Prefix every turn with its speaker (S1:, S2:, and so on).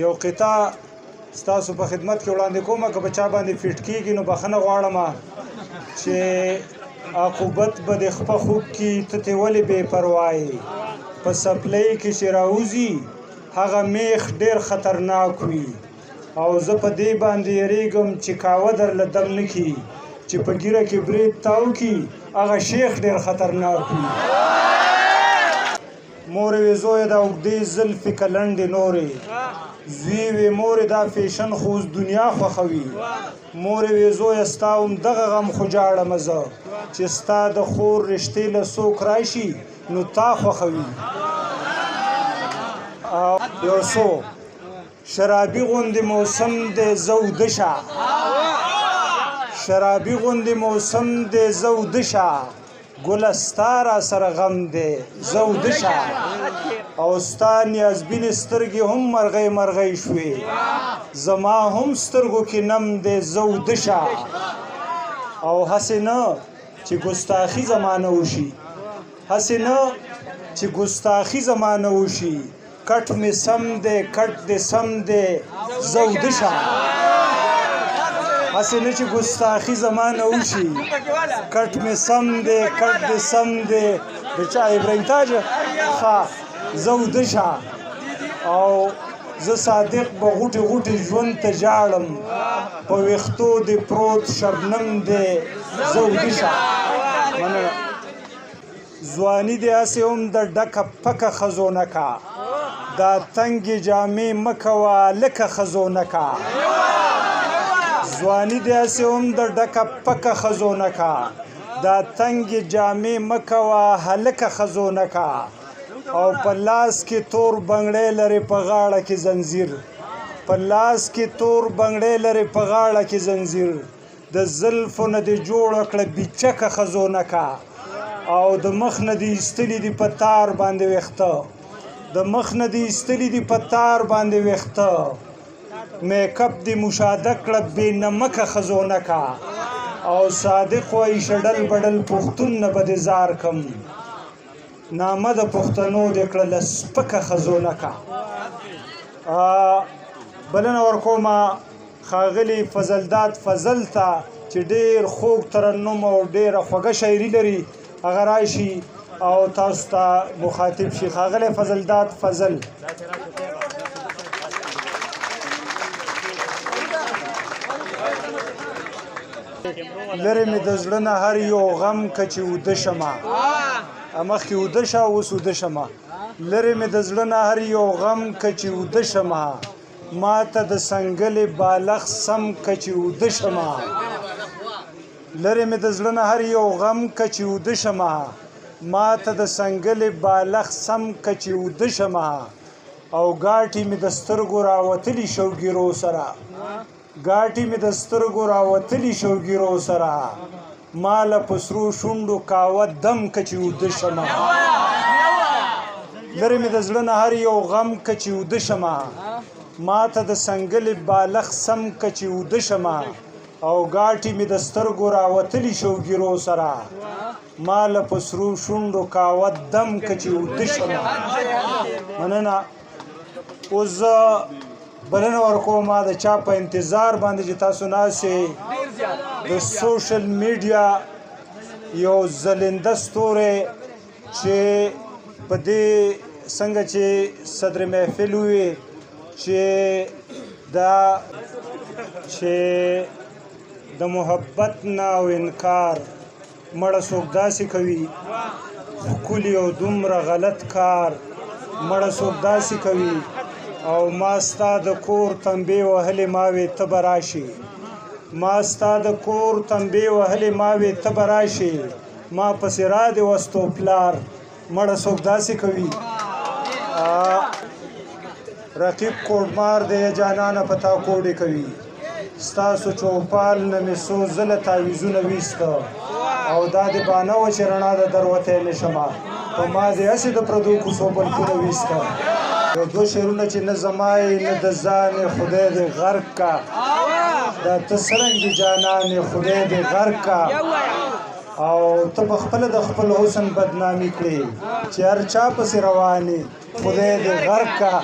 S1: یو قطعه ستاسو په خدمت کې وړاندې کومه که په چا باندې فټ کېږي نو بخښنه غواړم چې عاقبت به د خپه خوب کې ته ترې ولې بې پروا یې په سپلۍ کې چې راوځي هغه میخ ډېر خطرناک وي او زه په دې باندې یریږم چې کاوه درله دم نه کي چې په ګیره کې بریت تاو کي هغه شیخ ډېر خطرناک وي مورې وې زویه دا اوږدې زلفې که لنډې نورې زوی وې مورې دا فیشن خو اوس دنیا خوښوي مورې وې زویه ستا همدغه غم خو جاړم زه چې ستا د خور رشتې له څوک راشي نو تا خوښوي یو څو شرابي غوندې موسم دی زه اوده شه شرابي غوندې موسم دی زه اوده شه ګله ستا را سره غم دی زه اوده شه او ستا نیازبینې سترګې هم مرغۍ مرغۍ شوې زما هم سترګو کې نم دی زه اوده شه او هسې نه چې ګستاخي زمانه وشي هسې نه چې ګستاخي زمانه وشي کټ مې سم دی کټ دې سم دی زه اوده شه هسې نه چې ګستاخي زمانه وشي کټ مې سم دی کټ دې سم دی د چا ابراهیم تاج ښه زه اوده شه او زه صادق به غوټې غوټې ژوند ته ژاړم په ویښتو دې پروت شبنم دی زه اوده شه مننه ځواني دې هسې هم د ډکه پکه ښځو نه کا دا تنګې جامې مه کوه لکه ښځو نه کا ځواني دې هسې هم د ډکه پکه ښځو نه کا دا تنګې جامې مه کوه هلکه ښځو نه کا او په لاس کې تور بنګړی لرې په غاړه کې زنځیر په لاس کې تور بنګړی لرې په غاړه کې زنځیر د زلفو نه دې جوړه کړه بیچکه ښځو نه کا او د مخ نه دې ایستلي دي په تار باندې ویښته د مخ نه دې ایستلي دي په تار باندې ویښته میکپ دې مشاهده کړه بې نمکه ښځو نه کا او صادق وایي شډل بډل پښتون نه به دې زار کم نامه د پښتنو دې کړه له سپکه ښځو نه کا بلنه ورکومه ښاغلي فضلداد فضل ته چې ډېر خوږ ترنم او ډېره خوږه شاعري لري هغه راشي او تاسو ته مخاطب شي ښاغلی فضلداد فضل لرې مې د زړه نه هر یو غم که چې اوده شمه مخکې اوده شه اوس اوده شمه لرې مې د زړه نه هر یو غم که چې اوده شمه ما ته د سنګلې بالغ سم که چې اوده شمه لرې مې د زړه نه هر یو غم که چې اوده شمه ما ته د سنګلې بالغ سم که چې اوده شمه او ګاټې مې د سترګو راوتلي شوګیرو سره ګاټې مې د سترګو راوتلي شوګیرو سره ما له په سرو شونډو کاوه دم که چې اوده شمه لرې مې د زړه نه هر یو غم که چې اوده شمه ما ته د سنګلې بالغ سم که چې اوده شمه او ګاټې مې د سترګو راوتلي شوګیرو سره ما له په سرو شونډو کاوه دم که چې اوده شمه مننه اوس زه بلنه ورکوم د چا په انتظار باندې چې تاسو ناستې د سوشل میډیا یو ځلنده ستوری چې په دې څنګه چې صدر محفل وي چې د محبت نه او انکار مړه څوک داسې کوي ښکلي او دومره غلط کار مړه څوک داسې کوي او ما ستا د کور تنبې وهلې ما وې ته به راشې ما ستا د کور تنبې وهلې ما وې ته به راشې ما پسې را دې وستو پلار مړه څوک داسې کوي رقیب کوډمار دی جانانه په تا کوډې کوي ستاسو چوپال نه مې څو ځله تعویضونه ویسته او دا دې بانه وه چې رڼا د دروتی نه شمه په ما دې هسې د پردو کوڅو بلکونه ویسته یو دو شعرونه چې نه زما یې نه د ځانې خدای دې غرق کا دا ته څرنګې جانانې خدای دې غرق کا او ته په خپله د خپل حسن بدنامي کړې چې هر چا پسې روانې خدای دې غرق کا